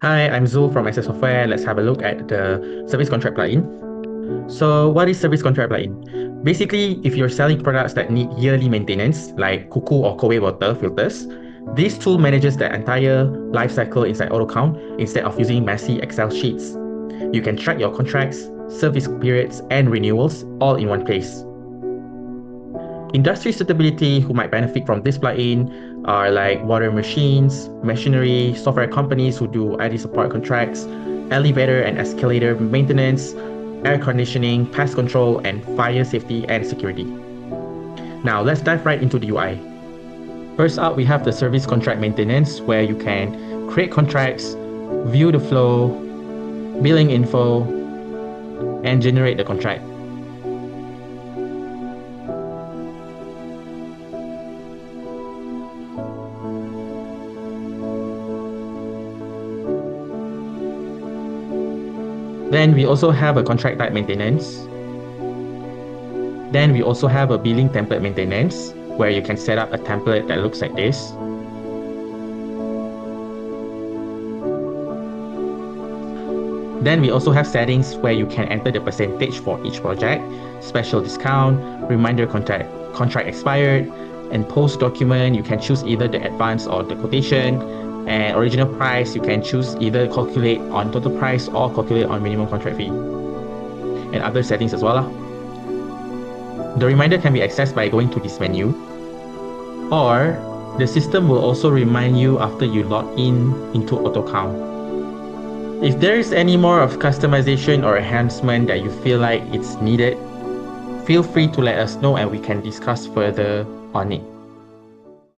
Hi, I'm Zul from SS Software. Let's have a look at the service contract plugin. So what is service contract plugin? Basically, if you're selling products that need yearly maintenance, like cuckoo or Koei water filters, this tool manages the entire life cycle inside AutoCount instead of using messy Excel sheets. You can track your contracts, service periods, and renewals all in one place. Industry suitability who might benefit from this plugin are like water machines, machinery, software companies who do IT support contracts, elevator and escalator maintenance, air conditioning, pest control, and fire safety and security. Now let's dive right into the UI. First up, we have the service contract maintenance where you can create contracts, view the flow, billing info, and generate the contract. Then we also have a contract type maintenance. Then we also have a billing template maintenance where you can set up a template that looks like this. Then we also have settings where you can enter the percentage for each project, special discount, reminder contract expired, and post document you can choose either the advance or the quotation, and original price you can choose either calculate on total price or calculate on minimum contract fee, and other settings as well. The reminder can be accessed by going to this menu, or the system will also remind you after you log in into AutoCount. If there is any more of customization or enhancement that you feel like it's needed, feel free to let us know and we can discuss further on it.